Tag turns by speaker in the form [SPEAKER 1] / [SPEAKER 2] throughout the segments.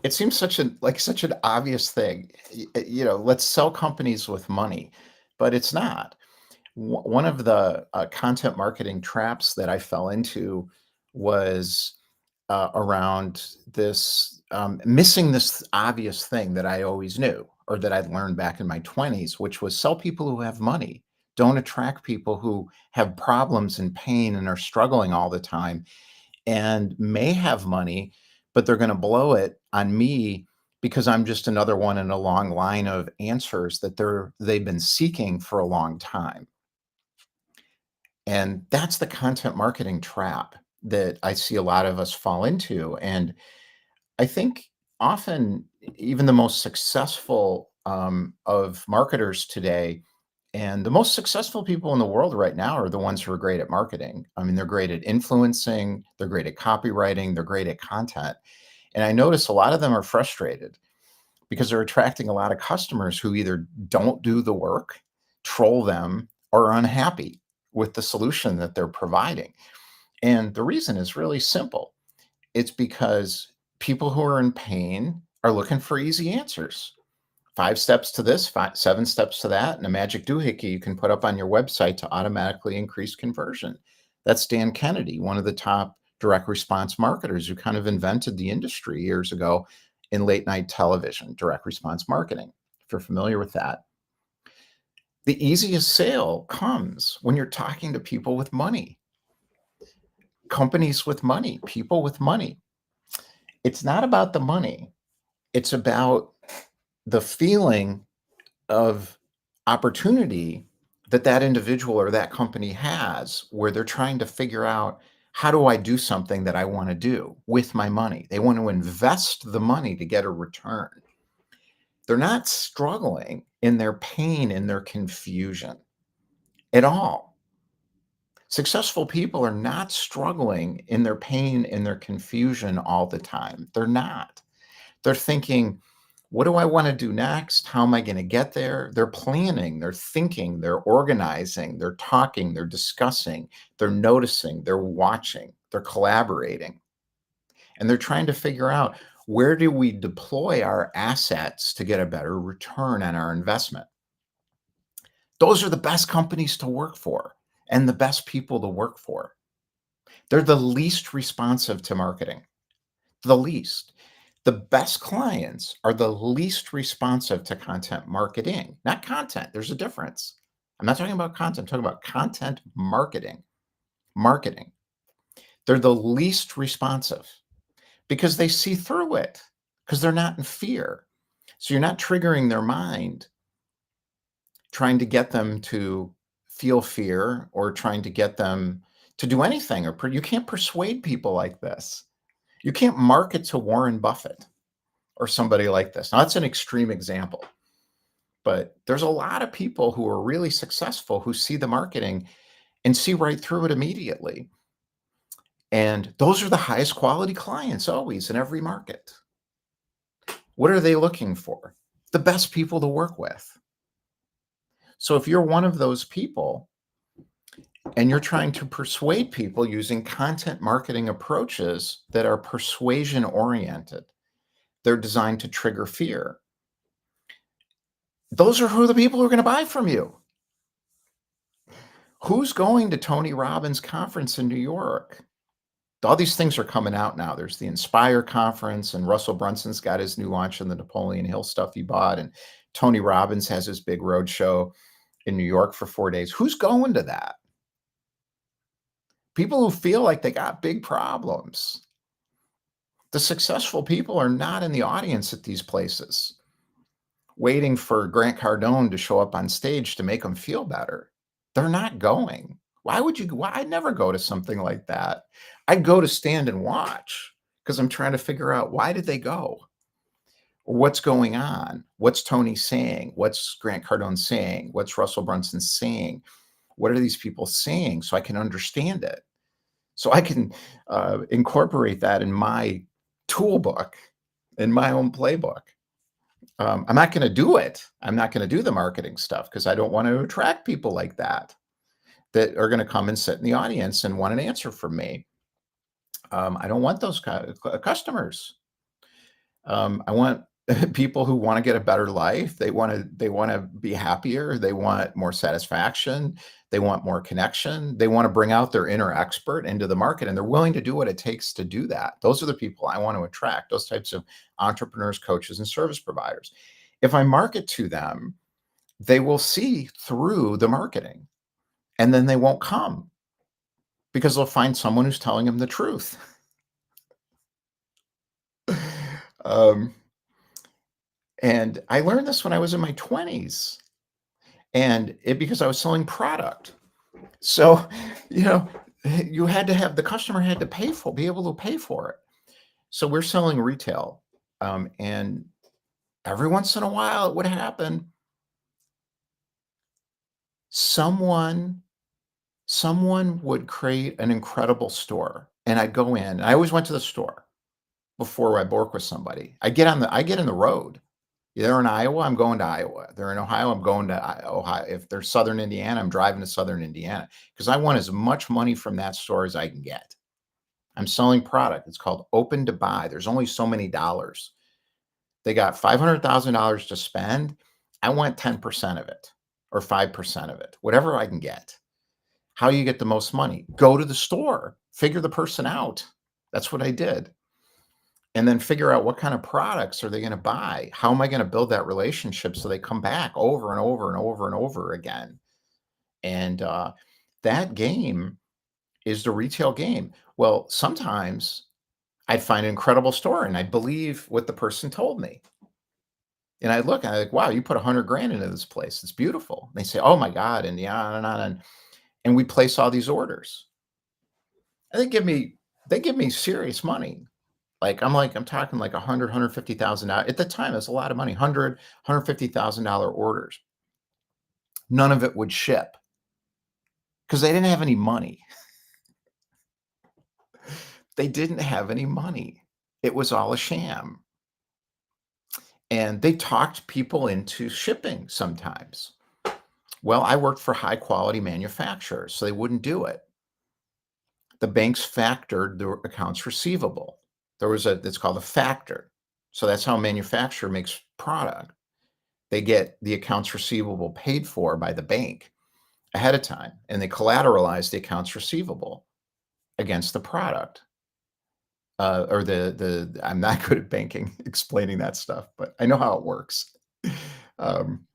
[SPEAKER 1] It seems such an obvious thing. Let's sell companies with money, but it's not. One of the content marketing traps that I fell into was around this missing this obvious thing that I always knew or that I'd learned back in my 20s, which was sell people who have money. Don't attract people who have problems and pain and are struggling all the time and may have money, but they're going to blow it on me because I'm just another one in a long line of answers that they've been seeking for a long time. And that's the content marketing trap that I see a lot of us fall into. And I think often even the most successful of marketers today and the most successful people in the world right now are the ones who are great at marketing. I mean, they're great at influencing, they're great at copywriting, they're great at content. And I notice a lot of them are frustrated because they're attracting a lot of customers who either don't do the work, troll them, or are unhappy with the solution that they're providing. And the reason is really simple. It's because people who are in pain are looking for easy answers. 5 steps to this, 7 steps to that, and a magic doohickey you can put up on your website to automatically increase conversion. That's Dan Kennedy, one of the top direct response marketers who kind of invented the industry years ago in late night television, direct response marketing, if you're familiar with that. The easiest sale comes when you're talking to people with money, companies with money, people with money. It's not about the money. It's about the feeling of opportunity that that individual or that company has where they're trying to figure out how do I do something that I want to do with my money? They want to invest the money to get a return. They're not struggling in their pain and their confusion at all. Successful people are not struggling in their pain and their confusion all the time. They're not. They're thinking, what do I want to do next? How am I going to get there? They're planning, they're thinking, they're organizing, they're talking, they're discussing, they're noticing, they're watching, they're collaborating, and they're trying to figure out where do we deploy our assets to get a better return on our investment. Those are the best companies to work for and the best people to work for. They're the least responsive to marketing, the least. The best clients are the least responsive to content marketing, not content. There's a difference. I'm not talking about content, I'm talking about content marketing. Marketing. They're the least responsive because they see through it because they're not in fear. So you're not triggering their mind, trying to get them to feel fear or trying to get them to do anything. Or you can't persuade people like this. You can't market to Warren Buffett or somebody like this. Now, that's an extreme example, but there's a lot of people who are really successful who see the marketing and see right through it immediately. And those are the highest quality clients always in every market. What are they looking for? The best people to work with. So if you're one of those people and you're trying to persuade people using content marketing approaches that are persuasion oriented, they're designed to trigger fear. Those are who the people who are going to buy from you. Who's going to Tony Robbins' conference in New York? All these things are coming out now. There's the Inspire conference, and Russell Brunson's got his new launch in the Napoleon Hill stuff he bought, and Tony Robbins has his big road show in New York for 4 days. Who's going to that? People who feel like they got big problems. The successful people are not in the audience at these places, waiting for Grant Cardone to show up on stage to make them feel better. They're not going. Why would you? Why? I'd never go to something like that. I'd go to stand and watch because I'm trying to figure out why did they go? Or what's going on? What's Tony saying? What's Grant Cardone saying? What's Russell Brunson saying? What are these people saying so I can understand it? So I can incorporate that in my toolbook, in my own playbook. I'm not going to do it. I'm not going to do the marketing stuff because I don't want to attract people like that are going to come and sit in the audience and want an answer from me. I don't want those customers. I want people who want to get a better life. They want to be happier. They want more satisfaction. They want more connection. They want to bring out their inner expert into the market, and they're willing to do what it takes to do that. Those are the people I want to attract. Those types of entrepreneurs, coaches, and service providers. If I market to them, they will see through the marketing, and then they won't come because they'll find someone who's telling them the truth. um, and I learned this when I was in my 20s, and it because I was selling product. So, you know, you had to have the customer had to be able to pay for it. So we're selling retail, and every once in a while it would happen. Someone, someone would create an incredible store, and I'd go in. I always went to the store before I work with somebody. I get in the road. They're in Iowa, I'm going to Iowa. They're in Ohio, I'm going to Ohio. If they're Southern Indiana, I'm driving to Southern Indiana because I want as much money from that store as I can get. I'm selling product. It's called open to buy. There's only so many dollars. They got $500,000 to spend. I want 10% of it or 5% of it, whatever I can get. How you get the most money? Go to the store, figure the person out. That's what I did. And then figure out what kind of products are they going to buy? How am I going to build that relationship so they come back over and over and over and over again? And that game is the retail game. Well, sometimes I'd find an incredible store and I'd believe what the person told me. And I look and I'm like, wow, you put 100 grand into this place. It's beautiful. And they say, oh my God. And yeah, on and on. And we place all these orders. And they give me serious money. I'm talking like 150,000 at the time. It's a lot of money. $150,000 orders. None of it would ship because they didn't have any money. They didn't have any money. It was all a sham. And they talked people into shipping sometimes. Well, I worked for high quality manufacturers, so they wouldn't do it. The banks factored the accounts receivable. It's called a factor. So that's how a manufacturer makes product. They get the accounts receivable paid for by the bank ahead of time, and they collateralize the accounts receivable against the product. Or I'm not good at banking, explaining that stuff, but I know how it works. Um,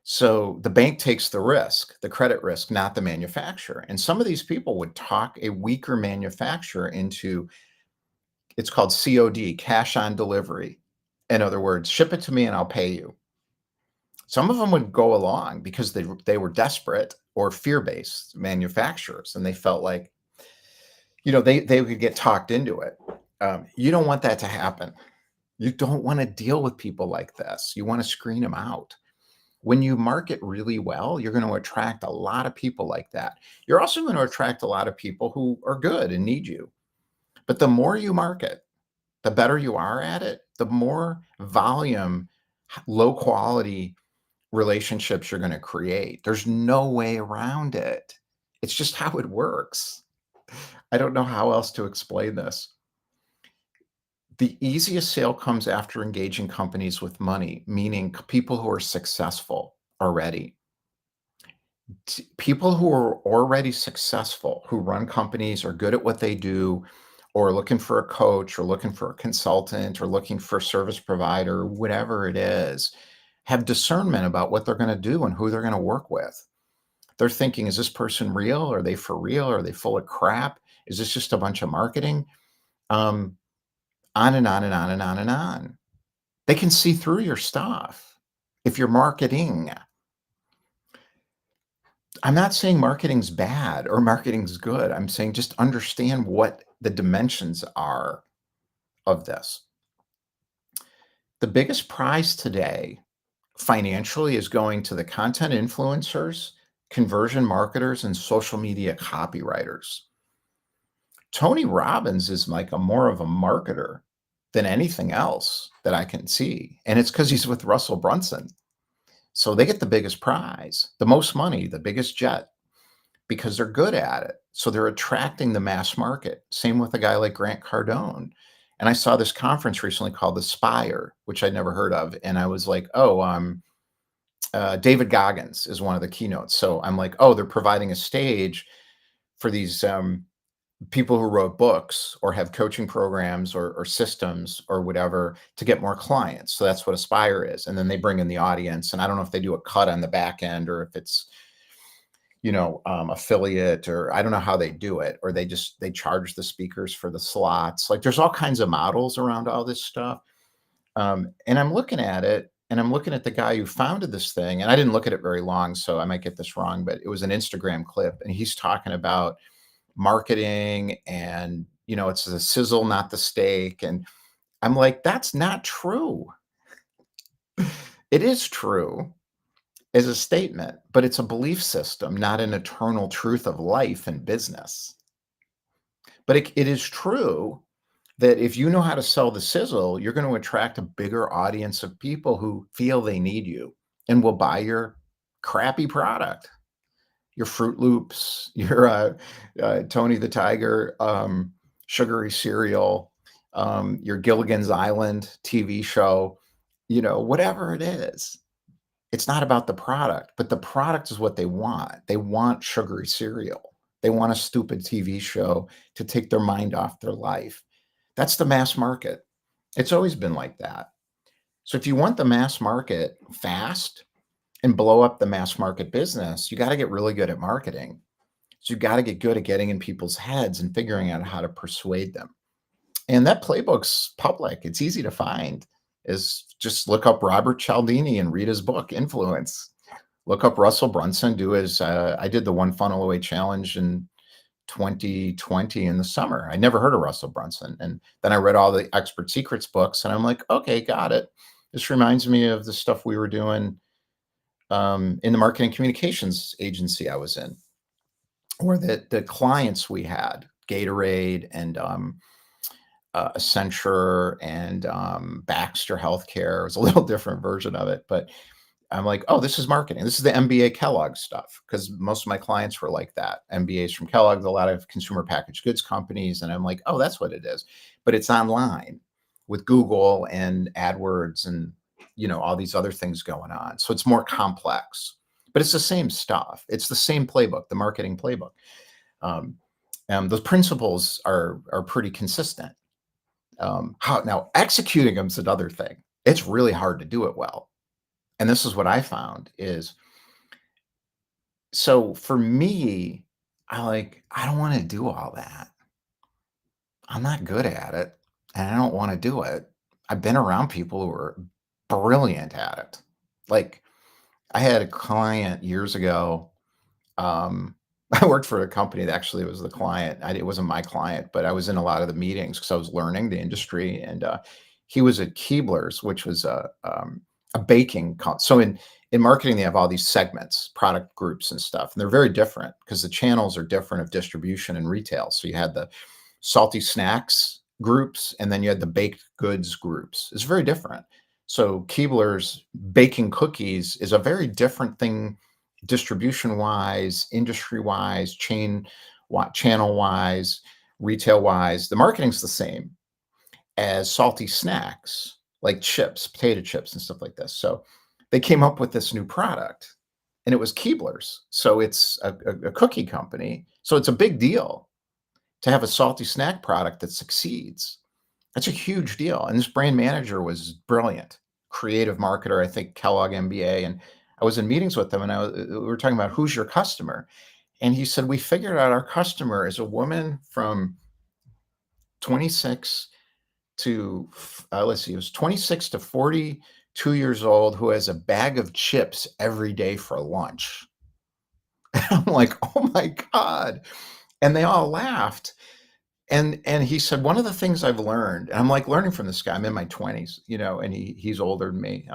[SPEAKER 1] so the bank takes the risk, the credit risk, not the manufacturer. And some of these people would talk a weaker manufacturer into it's called COD, cash on delivery. In other words, ship it to me and I'll pay you. Some of them would go along because they were desperate or fear-based manufacturers, and they felt like, they could get talked into it. You don't want that to happen. You don't want to deal with people like this. You want to screen them out. When you market really well, you're going to attract a lot of people like that. You're also going to attract a lot of people who are good and need you. But the more you market, the better you are at it, the more volume, low quality relationships you're going to create. There's no way around it. It's just how it works. I don't know how else to explain this. The easiest sale comes after engaging companies with money, meaning people who are successful already. People who are already successful, who run companies, are good at what they do, or looking for a coach, or looking for a consultant, or looking for a service provider, whatever it is, have discernment about what they're going to do and who they're going to work with. They're thinking, is this person real? Are they for real? Are they full of crap? Is this just a bunch of marketing? Um, on and on and on and on and on. They can see through your stuff if you're marketing. I'm not saying marketing's bad or marketing's good. I'm saying just understand what the dimensions are of this. The biggest prize today financially is going to the content influencers, conversion marketers, and social media copywriters. Tony Robbins is like more of a marketer than anything else that I can see. And it's because he's with Russell Brunson. So they get the biggest prize, the most money, the biggest jet, because they're good at it. So they're attracting the mass market. Same with a guy like Grant Cardone. And I saw this conference recently called the Spire, which I'd never heard of. And I was like, oh, David Goggins is one of the keynotes. So I'm like, oh, they're providing a stage for these people who wrote books or have coaching programs or systems or whatever to get more clients. So that's what Aspire is. And then they bring in the audience. And I don't know if they do a cut on the back end or if it's, affiliate, or I don't know how they do it, or they charge the speakers for the slots. Like there's all kinds of models around all this stuff. And I'm looking at it and I'm looking at the guy who founded this thing, and I didn't look at it very long, so I might get this wrong, but it was an Instagram clip and he's talking about marketing and, it's the sizzle, not the steak. And I'm like, that's not true. It is true as a statement, but it's a belief system, not an eternal truth of life and business. But it is true that if you know how to sell the sizzle, you're going to attract a bigger audience of people who feel they need you and will buy your crappy product, your Fruit Loops, your Tony the Tiger, sugary cereal, your Gilligan's Island TV show, whatever it is. It's not about the product, but the product is what they want. They want sugary cereal. They want a stupid TV show to take their mind off their life. That's the mass market. It's always been like that. So if you want the mass market fast and blow up the mass market business, you got to get really good at marketing. So you got to get good at getting in people's heads and figuring out how to persuade them. And that playbook's public. It's easy to find. Is just look up Robert Cialdini and read his book, Influence. Look up Russell Brunson, do his, I did the One Funnel Away Challenge in 2020 in the summer. I never heard of Russell Brunson. And then I read all the Expert Secrets books and I'm like, okay, got it. This reminds me of the stuff we were doing in the marketing communications agency I was in, or the clients we had, Gatorade and Accenture and Baxter Healthcare. It was a little different version of it, but I'm like, oh, this is marketing. This is the MBA Kellogg stuff, because most of my clients were like that. MBAs from Kellogg, a lot of consumer packaged goods companies. And I'm like, oh, that's what it is. But it's online with Google and AdWords and, all these other things going on. So it's more complex, but it's the same stuff. It's the same playbook, the marketing playbook. Those principles are pretty consistent. Now executing them is another thing. It's really hard to do it well. And this is what I found is, so for me, I don't want to do all that. I'm not good at it and I don't want to do it. I've been around people who are brilliant at it. Like I had a client years ago. I worked for a company that actually was the client. It wasn't my client, but I was in a lot of the meetings because I was learning the industry. And he was at Keebler's, which was a baking. So in marketing, they have all these segments, product groups and stuff. And they're very different because the channels are different of distribution and retail. So you had the salty snacks groups, and then you had the baked goods groups. It's very different. So Keebler's baking cookies is a very different thing, distribution wise, industry wise, channel wise, retail wise. The marketing's the same as salty snacks like chips, potato chips and stuff like this. So they came up with this new product and it was Keebler's. So it's a cookie company. So it's a big deal to have a salty snack product that succeeds. That's a huge deal. And this brand manager was brilliant, creative marketer, I think Kellogg MBA. And I was in meetings with them and we were talking about who's your customer. And he said, we figured out our customer is a woman from 26 to, let's see, it was 26 to 42 years old who has a bag of chips every day for lunch. And I'm like, oh my God. And they all laughed. And he said, one of the things I've learned, and I'm like learning from this guy, I'm in my 20s, and he's older than me.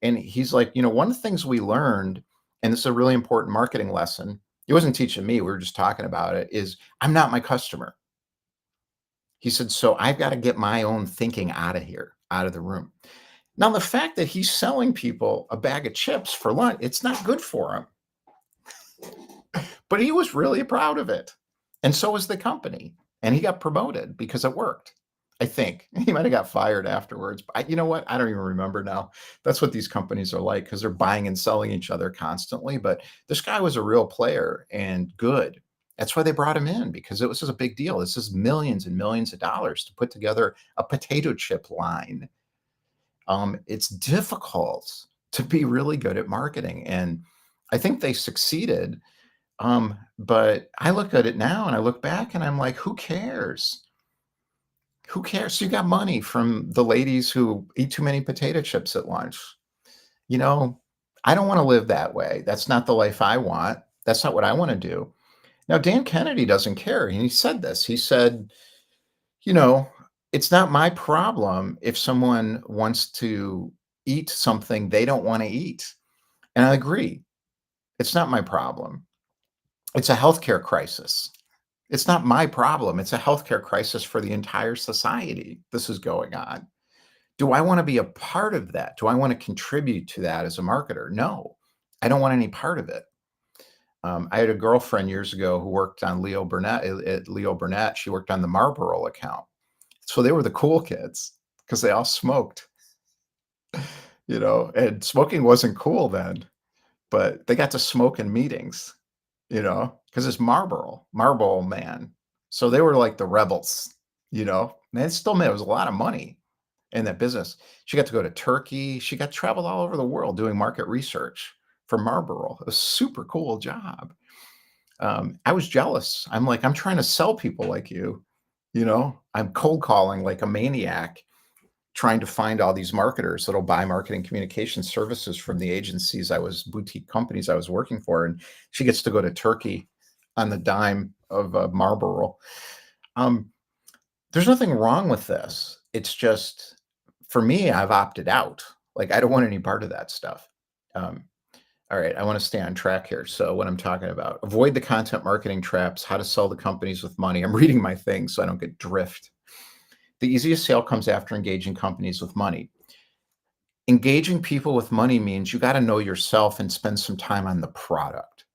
[SPEAKER 1] And he's like, one of the things we learned, and this is a really important marketing lesson, he wasn't teaching me, we were just talking about it, is I'm not my customer. He said, so I've got to get my own thinking out of here, out of the room. Now, the fact that he's selling people a bag of chips for lunch, it's not good for him. But he was really proud of it. And so was the company. And he got promoted because it worked. I think. He might have got fired afterwards. But you know what? I don't even remember now. That's what these companies are like because they're buying and selling each other constantly. But this guy was a real player and good. That's why they brought him in because it was just a big deal. This is millions and millions of dollars to put together a potato chip line. It's difficult to be really good at marketing. And I think they succeeded. But I look at it now and I look back and I'm like, who cares? Who cares? You got money from the ladies who eat too many potato chips at lunch. You know, I don't want to live that way. That's not the life I want. That's not what I want to do. Now, Dan Kennedy doesn't care. And he said this. He said, you know, it's not my problem if someone wants to eat something they don't want to eat. And I agree. It's not my problem. It's a healthcare crisis. It's not my problem. It's a healthcare crisis for the entire society. This is going on. Do I want to be a part of that? Do I want to contribute to that as a marketer? No, I don't want any part of it. I had a girlfriend years ago who worked on Leo Burnett at Leo Burnett. She worked on the Marlboro account. So they were the cool kids because they all smoked, and smoking wasn't cool then, but they got to smoke in meetings, because it's Marlboro Man. So they were like the rebels, and it still made it was a lot of money in that business. She got to go to Turkey. She got traveled all over the world doing market research for Marlboro. It was a super cool job. I was jealous. I'm like, I'm trying to sell people like you, I'm cold calling like a maniac, trying to find all these marketers that'll buy marketing communication services from the boutique companies I was working for. And she gets to go to Turkey on the dime of Marlboro. There's nothing wrong with this. It's just, for me, I've opted out. Like, I don't want any part of that stuff. All right, I want to stay on track here. So what I'm talking about, avoid the content marketing traps, how to sell the companies with money. I'm reading my thing so I don't get drift. The easiest sale comes after engaging companies with money. Engaging people with money means you got to know yourself and spend some time on the product.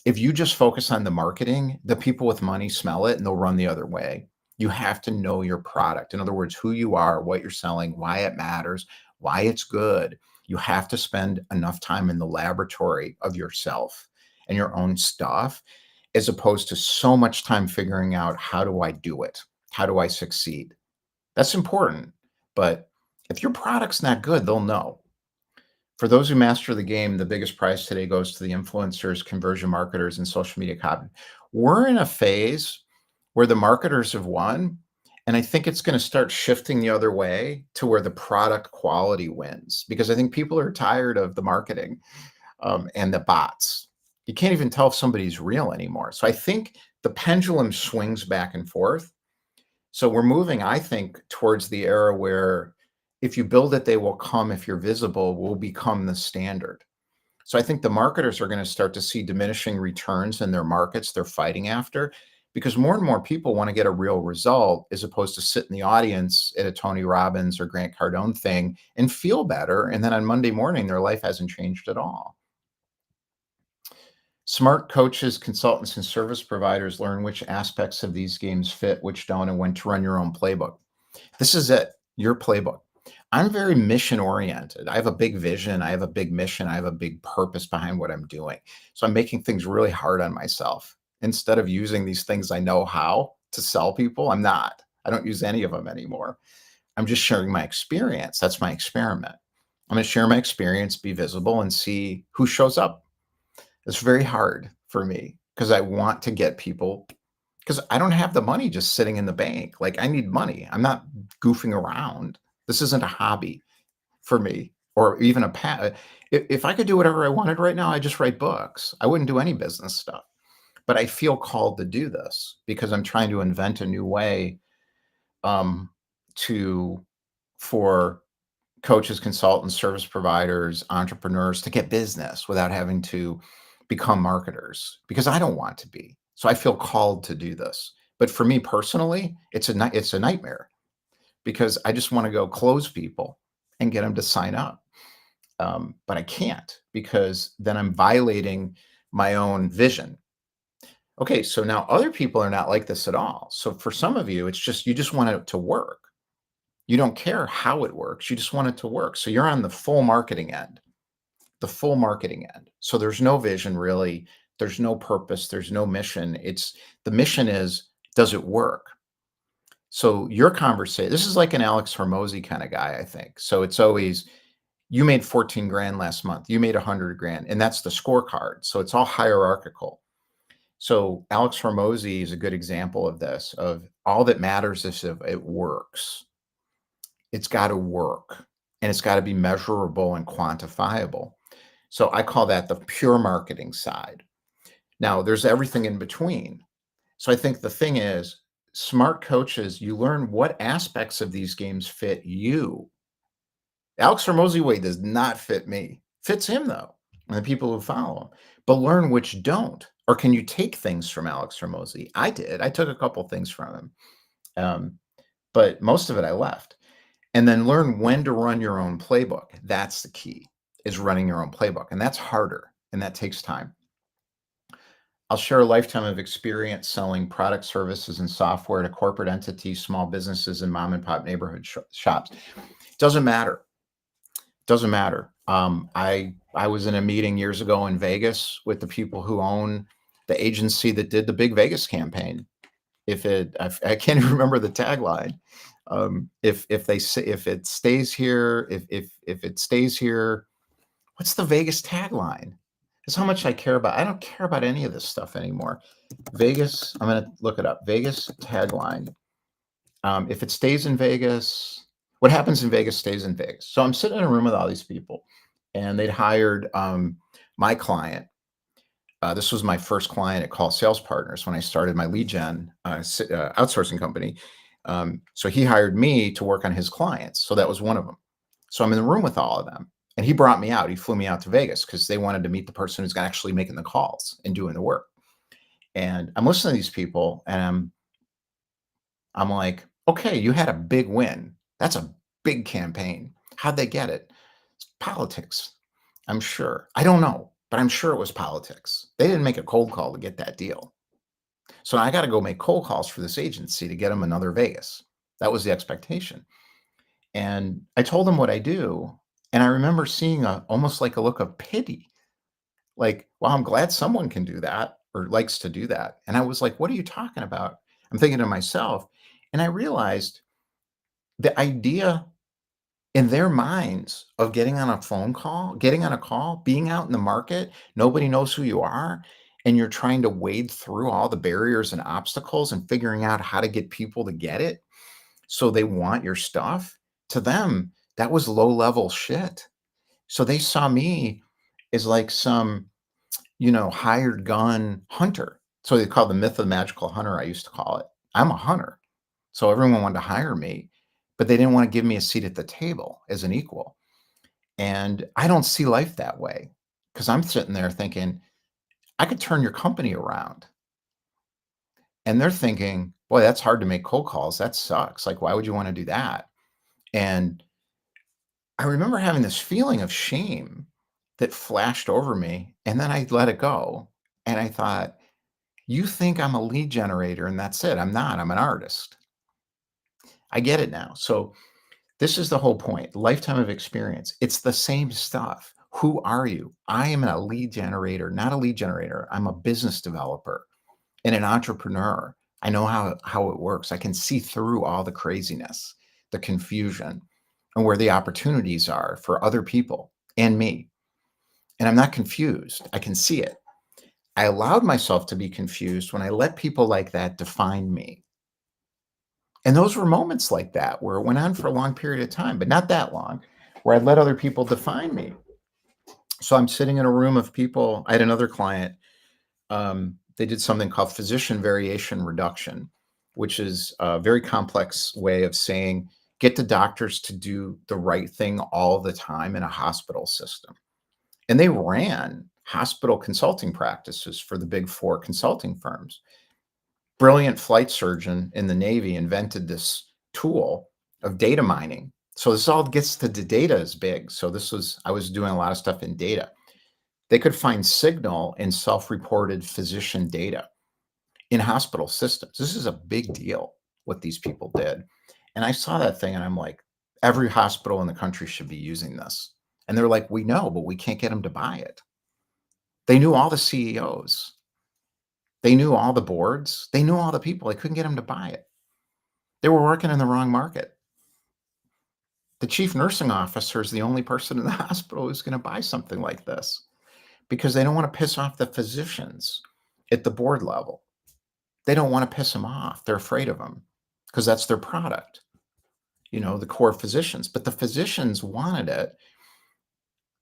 [SPEAKER 1] If you just focus on the marketing, the people with money smell it and they'll run the other way. You have to know your product. In other words, who you are, what you're selling, why it matters, why it's good. You have to spend enough time in the laboratory of yourself and your own stuff, as opposed to so much time figuring out, how do I do it? How do I succeed? That's important. But if your product's not good, they'll know. For those who master the game, the biggest prize today goes to the influencers, conversion marketers, and social media copy. We're in a phase where the marketers have won, and I think it's going to start shifting the other way to where the product quality wins, because I think people are tired of the marketing and the bots. You can't even tell if somebody's real anymore. So I think the pendulum swings back and forth. So we're moving, I think, towards the era where if you build it, they will come. If you're visible, will become the standard. So I think the marketers are going to start to see diminishing returns in their markets they're fighting after, because more and more people want to get a real result as opposed to sit in the audience at a Tony Robbins or Grant Cardone thing and feel better. And then on Monday morning, their life hasn't changed at all. Smart coaches, consultants, and service providers learn which aspects of these games fit, which don't, and when to run your own playbook. This is it, your playbook. I'm very mission oriented. I have a big vision. I have a big mission. I have a big purpose behind what I'm doing. So I'm making things really hard on myself. Instead of using these things I know how to sell people, I'm not. I don't use any of them anymore. I'm just sharing my experience. That's my experiment. I'm going to share my experience, be visible, and see who shows up. It's very hard for me because I want to get people, because I don't have the money just sitting in the bank. Like, I need money. I'm not goofing around. This isn't a hobby for me, or even if I could do whatever I wanted right now, I just write books. I wouldn't do any business stuff. But I feel called to do this because I'm trying to invent a new way um, for coaches, consultants, service providers, entrepreneurs to get business without having to become marketers, because I don't want to be. So I feel called to do this. But for me personally, it's a nightmare, because I just want to go close people and get them to sign up. But I can't, because then I'm violating my own vision. Okay, so now other people are not like this at all. So for some of you, it's just, you just want it to work. You don't care how it works. You just want it to work. So you're on the full marketing end, the full marketing end. So there's no vision really. There's no purpose. There's no mission. The mission is, does it work? So your conversation, this is like an Alex Hormozy kind of guy, I think. So it's always, you made 14 grand last month. You made 100 grand. And that's the scorecard. So it's all hierarchical. So Alex Hormozy is a good example of this, of all that matters is if it works. It's got to work and it's got to be measurable and quantifiable. So I call that the pure marketing side. Now there's everything in between. So I think the thing is, smart coaches, you learn what aspects of these games fit you. Alex Hormozy way does not fit me. Fits him though, and the people who follow him. But learn which don't. Or can you take things from Alex Hormozy? I did. I took a couple things from him, but most of it I left. And then learn when to run your own playbook. That's the key, is running your own playbook, and that's harder and that takes time. I'll share a lifetime of experience selling products, services, and software to corporate entities, small businesses, and mom and pop neighborhood shops. Doesn't matter. Doesn't matter. I was in a meeting years ago in Vegas with the people who own the agency that did the big Vegas campaign. I can't even remember the tagline. If it stays here, if it stays here, what's the Vegas tagline? That's how much I care about. I don't care about any of this stuff anymore. Vegas, I'm going to look it up. Vegas tagline. If it stays in Vegas, what happens in Vegas stays in Vegas. So I'm sitting in a room with all these people, and they'd hired my client. This was my first client at Call Sales Partners when I started my lead gen outsourcing company. So he hired me to work on his clients. So that was one of them. So I'm in the room with all of them. And he brought me out. He flew me out to Vegas because they wanted to meet the person who's actually making the calls and doing the work. And I'm listening to these people, and I'm like, okay, you had a big win. That's a big campaign. How'd they get it? It's politics, I'm sure. I don't know, but I'm sure it was politics. They didn't make a cold call to get that deal. So I got to go make cold calls for this agency to get them another Vegas. That was the expectation. And I told them what I do. And I remember seeing almost like a look of pity. Like, wow, I'm glad someone can do that or likes to do that. And I was like, what are you talking about? I'm thinking to myself. And I realized the idea in their minds of getting on a phone call, getting on a call, being out in the market, nobody knows who you are, and you're trying to wade through all the barriers and obstacles and figuring out how to get people to get it so they want your stuff. To them, that was low level shit. So they saw me as like some, hired gun hunter. So they call the myth of the magical hunter, I used to call it. I'm a hunter. So everyone wanted to hire me, but they didn't want to give me a seat at the table as an equal. And I don't see life that way because I'm sitting there thinking, I could turn your company around. And they're thinking, boy, that's hard to make cold calls. That sucks. Like, why would you want to do that? And I remember having this feeling of shame that flashed over me. And then I let it go. And I thought, you think I'm a lead generator and that's it. I'm not. I'm an artist. I get it now. So this is the whole point. Lifetime of experience. It's the same stuff. Who are you? I am a lead generator, not a lead generator. I'm a business developer and an entrepreneur. I know how it works. I can see through all the craziness, the confusion, and where the opportunities are for other people and me. And I'm not confused. I can see it. I allowed myself to be confused when I let people like that define me. And those were moments like that where it went on for a long period of time, but not that long, where I'd let other people define me. So I'm sitting in a room of people. I had another client. They did something called physician variation reduction, which is a very complex way of saying get the doctors to do the right thing all the time in a hospital system. And they ran hospital consulting practices for the big four consulting firms. Brilliant flight surgeon in the Navy invented this tool of data mining. So this all gets to the data is big. So I was doing a lot of stuff in data. They could find signal in self-reported physician data in hospital systems. This is a big deal, what these people did. And I saw that thing and I'm like, every hospital in the country should be using this. And they're like, we know, but we can't get them to buy it. They knew all the CEOs. They knew all the boards. They knew all the people. They couldn't get them to buy it. They were working in the wrong market. The chief nursing officer is the only person in the hospital who's going to buy something like this because they don't want to piss off the physicians at the board level. They don't want to piss them off. They're afraid of them because that's their product, the core physicians. But the physicians wanted it.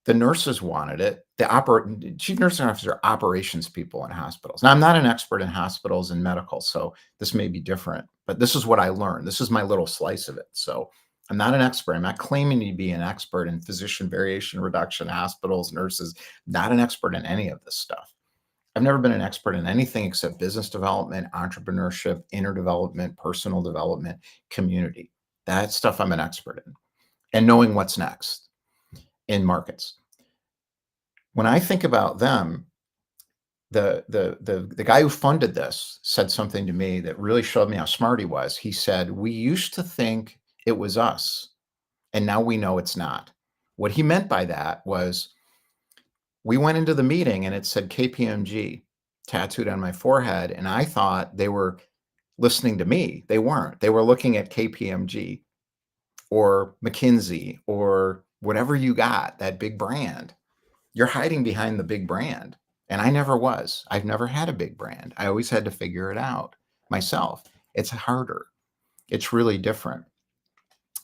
[SPEAKER 1] The nurses wanted it. The chief nursing officer are operations people in hospitals. Now, I'm not an expert in hospitals and medical, so this may be different, but this is what I learned. This is my little slice of it. So I'm not an expert. I'm not claiming to be an expert in physician variation reduction, hospitals, nurses, not an expert in any of this stuff. I've never been an expert in anything except business development, entrepreneurship, inner development, personal development, community. That stuff I'm an expert in, and knowing what's next in markets. When I think about them, the guy who funded this said something to me that really showed me how smart he was. He said, "We used to think it was us, and now we know it's not." What he meant by that was we went into the meeting and it said KPMG tattooed on my forehead, and I thought they were listening to me. They weren't. They were looking at KPMG or McKinsey or whatever you got, that big brand. You're hiding behind the big brand. And I never was. I've never had a big brand. I always had to figure it out myself. It's harder. It's really different.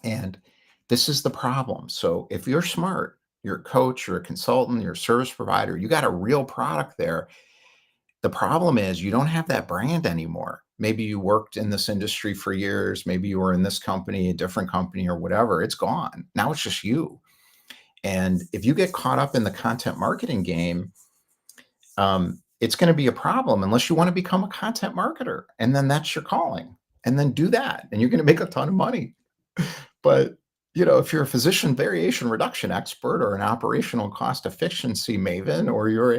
[SPEAKER 1] And this is the problem. So if you're smart, you're a coach, you're a consultant, you're a service provider, you got a real product there. The problem is you don't have that brand anymore. Maybe you worked in this industry for years. Maybe you were in this company, a different company or whatever. It's gone. Now it's just you. And if you get caught up in the content marketing game, it's going to be a problem unless you want to become a content marketer. And then that's your calling. And then do that. And you're going to make a ton of money. But, if you're a physician variation reduction expert or an operational cost efficiency maven, or you're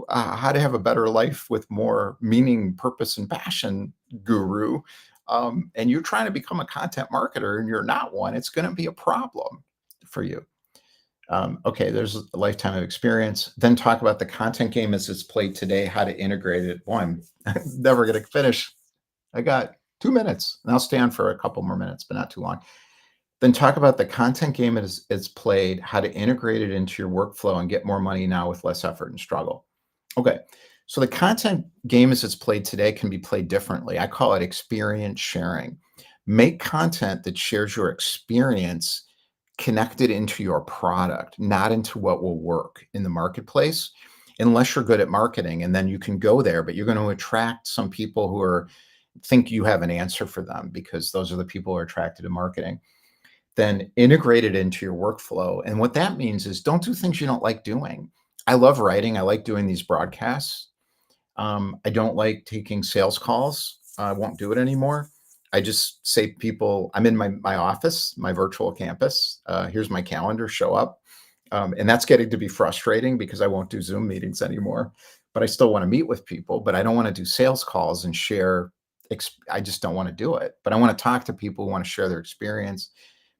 [SPEAKER 1] how to have a better life with more meaning, purpose, and passion guru, and you're trying to become a content marketer and you're not one, it's going to be a problem for you. Okay, there's a lifetime of experience. Then talk about the content game as it's played today, how to integrate it. Boy, I'm never going to finish. I got 2 minutes, and I'll stay on for a couple more minutes, but not too long. Then talk about the content game as it's played, how to integrate it into your workflow and get more money now with less effort and struggle. Okay, so the content game as it's played today can be played differently. I call it experience sharing. Make content that shares your experience connected into your product, not into what will work in the marketplace, unless you're good at marketing. And then you can go there, but you're going to attract some people who think you have an answer for them because those are the people who are attracted to marketing. Then integrate it into your workflow. And what that means is don't do things you don't like doing. I love writing. I like doing these broadcasts. I don't like taking sales calls. I won't do it anymore. I just say to people, I'm in my office, my virtual campus. Here's my calendar, show up. And that's getting to be frustrating because I won't do Zoom meetings anymore. But I still want to meet with people, but I don't want to do sales calls and share. I just don't want to do it. But I want to talk to people who want to share their experience,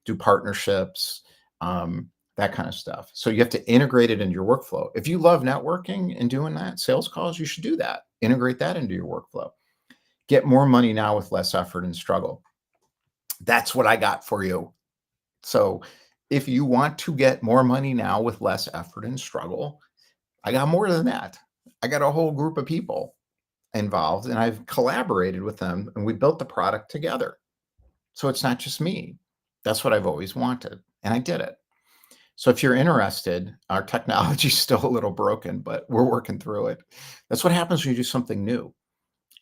[SPEAKER 1] do partnerships, that kind of stuff. So you have to integrate it into your workflow. If you love networking and doing that, sales calls, you should do that. Integrate that into your workflow. Get more money now with less effort and struggle. That's what I got for you. So if you want to get more money now with less effort and struggle, I got more than that. I got a whole group of people involved and I've collaborated with them and we built the product together. So it's not just me. That's what I've always wanted. And I did it. So if you're interested, our technology is still a little broken, but we're working through it. That's what happens when you do something new,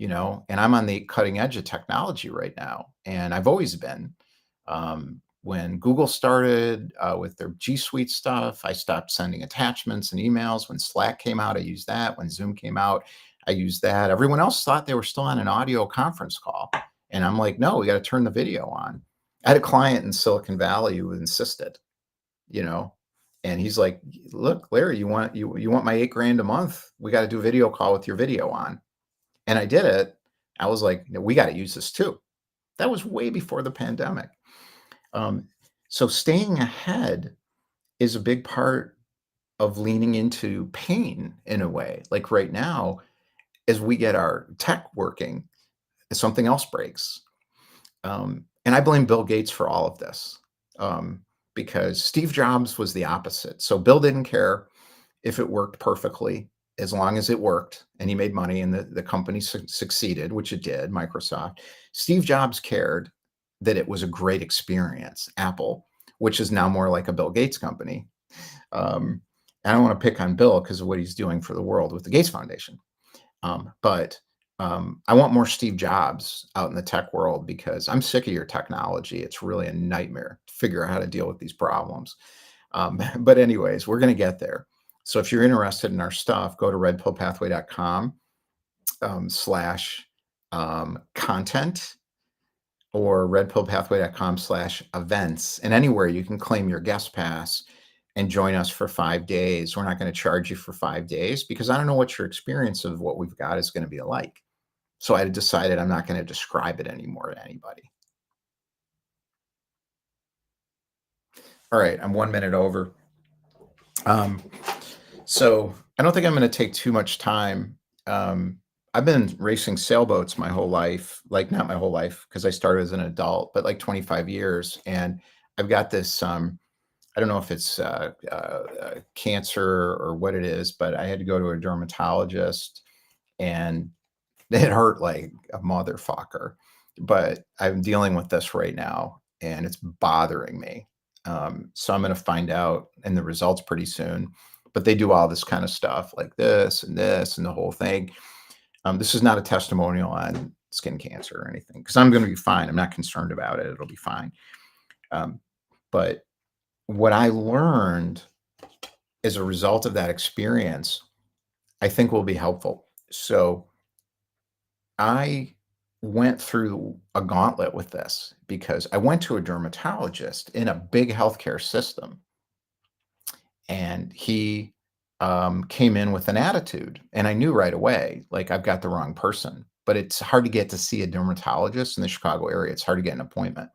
[SPEAKER 1] and I'm on the cutting edge of technology right now. And I've always been. When Google started with their G Suite stuff, I stopped sending attachments and emails. When Slack came out, I used that. When Zoom came out, I used that. Everyone else thought they were still on an audio conference call. And I'm like, no, we got to turn the video on. I had a client in Silicon Valley who insisted, and he's like, look, Larry, you want my $8,000 a month? We got to do a video call with your video on. And I did it. I was like, we got to use this too. That was way before the pandemic. Um, so staying ahead is a big part of leaning into pain in a way. Like right now, as we get our tech working, something else breaks. And I blame Bill Gates for all of this, um, because Steve Jobs was the opposite. So Bill didn't care if it worked perfectly, as long as it worked and he made money and the company succeeded, which it did, Microsoft. Steve Jobs cared that it was a great experience, Apple, which is now more like a Bill Gates company. Um, I don't want to pick on Bill because of what he's doing for the world with the Gates Foundation. But I want more Steve Jobs out in the tech world because I'm sick of your technology. It's really a nightmare to figure out how to deal with these problems. But anyways, we're going to get there. So if you're interested in our stuff, go to redpillpathway.com slash content or redpillpathway.com slash events. And anywhere you can claim your guest pass and join us for 5 days. We're not going to charge you for 5 days because I don't know what your experience of what we've got is going to be like. So I decided I'm not going to describe it anymore to anybody. All right, I'm 1 minute over. Um, so I don't think I'm going to take too much time. I've been racing sailboats my whole life, like not my whole life because I started as an adult, but like 25 years. And I've got this, I don't know if it's cancer or what it is, but I had to go to a dermatologist and it hurt like a motherfucker. But I'm dealing with this right now and it's bothering me. So I'm going to find out in the results pretty soon. But they do all this kind of stuff like this and the whole thing. This is not a testimonial on skin cancer or anything because I'm going to be fine. I'm not concerned about it. It'll be fine. But what I learned as a result of that experience, I think will be helpful. So I went through a gauntlet with this because I went to a dermatologist in a big healthcare system and he came in with an attitude. And I knew right away, like, I've got the wrong person. But it's hard to get to see a dermatologist in the Chicago area. It's hard to get an appointment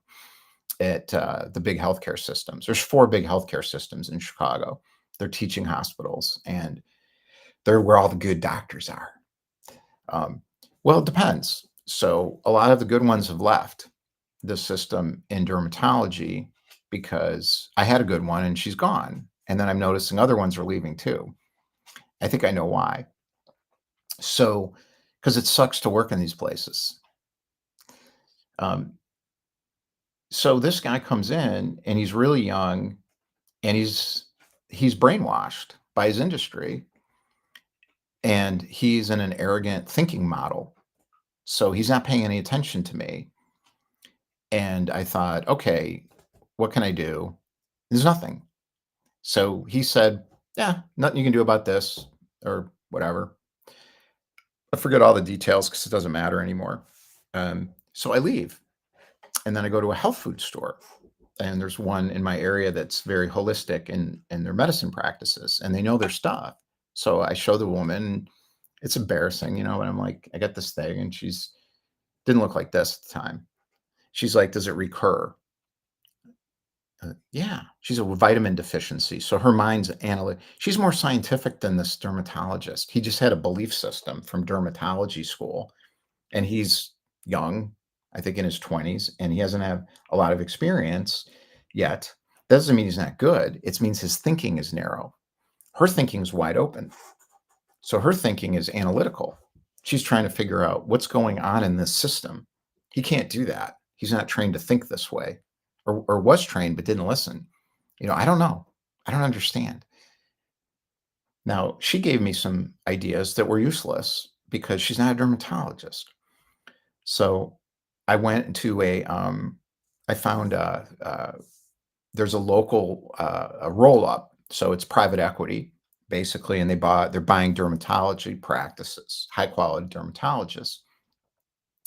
[SPEAKER 1] at the big healthcare systems. There's 4 big healthcare systems in Chicago. They're teaching hospitals, and they're where all the good doctors are. Well, it depends. So a lot of the good ones have left the system in dermatology because I had a good one and she's gone. And then I'm noticing other ones are leaving too. I think I know why. So, because it sucks to work in these places. Um, so this guy comes in and he's really young and he's brainwashed by his industry and he's in an arrogant thinking model. So he's not paying any attention to me. And I thought, okay, what can I do? There's nothing. So he said, yeah, nothing you can do about this or whatever. I forget all the details because it doesn't matter anymore. So I leave and then I go to a health food store. And there's one in my area that's very holistic in their medicine practices and they know their stuff. So I show the woman, it's embarrassing, but I'm like, I got this thing and she's didn't look like this at the time. She's like, does it recur? Yeah, she's a vitamin deficiency. So her mind's analytic. She's more scientific than this dermatologist. He just had a belief system from dermatology school, and he's young, I think in his 20s, and he doesn't have a lot of experience yet. That doesn't mean he's not good. It means his thinking is narrow. Her thinking is wide open. So her thinking is analytical. She's trying to figure out what's going on in this system. He can't do that. He's not trained to think this way, or was trained but didn't listen. I don't know. I don't understand. Now, she gave me some ideas that were useless because she's not a dermatologist. So I went to I found there's a local a roll up. So it's private equity basically, and they're buying dermatology practices, high quality dermatologists,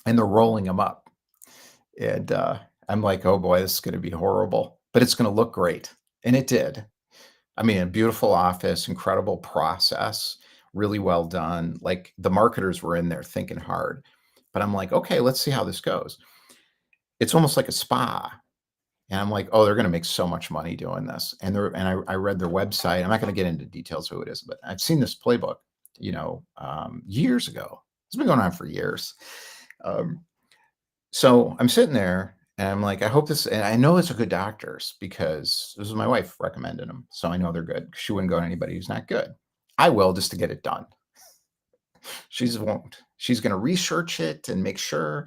[SPEAKER 1] and they're rolling them up. And I'm like, oh boy, this is going to be horrible, but it's going to look great. And it did. I mean, a beautiful office, incredible process, really well done. Like the marketers were in there thinking hard. But I'm like, okay, let's see how this goes. It's almost like a spa. And I'm like, "Oh, they're gonna make so much money doing this." And I read their website. I'm not gonna get into details who it is, but I've seen this playbook, years ago. It's been going on for years. Um, so I'm sitting there and I'm like, I hope this, and I know it's a good doctors because this is my wife recommended them. So I know they're good. She wouldn't go to anybody who's not good. I will just to get it done. She's won't. She's gonna research it and make sure.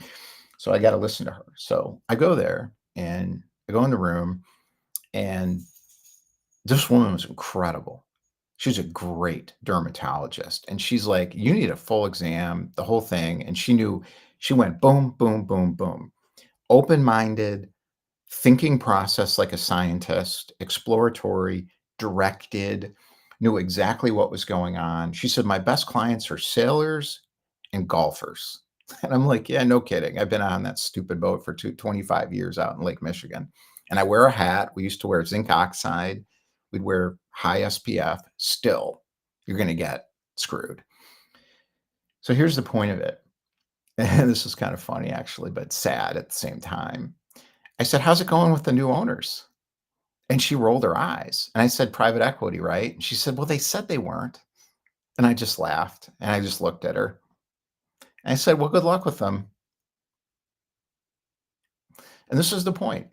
[SPEAKER 1] So I got to listen to her. So I go there and I go in the room, and this woman was incredible. She's a great dermatologist. And she's like, "You need a full exam, the whole thing." And she went boom, boom, boom, boom. Open minded, thinking process like a scientist, exploratory, directed, knew exactly what was going on. She said, "My best clients are sailors and golfers." And I'm like, "Yeah, no kidding. I've been on that stupid boat for 25 years out in Lake Michigan. And I wear a hat. We used to wear zinc oxide. We'd wear high SPF. Still, you're going to get screwed." So here's the point of it. And this is kind of funny, actually, but sad at the same time. I said, "How's it going with the new owners?" And she rolled her eyes. And I said, "Private equity, right?" And she said, "Well, they said they weren't." And I just laughed and I just looked at her. And I said, "Well, good luck with them." And this is the point: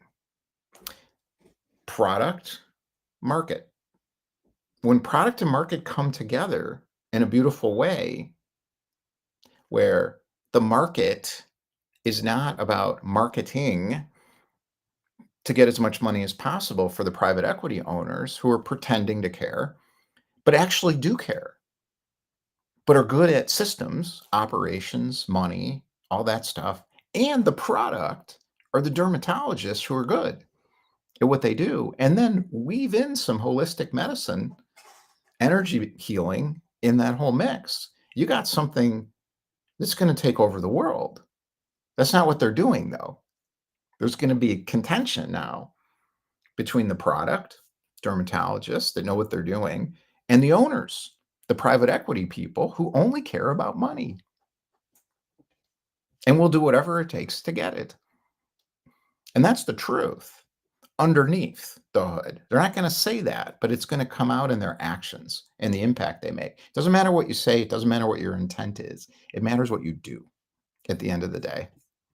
[SPEAKER 1] product, market. When product and market come together in a beautiful way, where the market is not about marketing to get as much money as possible for the private equity owners who are pretending to care, but actually do care, but are good at systems, operations, money, all that stuff. And the product are the dermatologists who are good at what they do. And then weave in some holistic medicine, energy healing in that whole mix. You got something that's going to take over the world. That's not what they're doing, though. There's going to be contention now between the product, dermatologists that know what they're doing, and the owners, the private equity people who only care about money and will do whatever it takes to get it. And that's the truth underneath the hood. They're not going to say that, but it's going to come out in their actions and the impact they make. It doesn't matter what you say, it doesn't matter what your intent is. It matters what you do at the end of the day.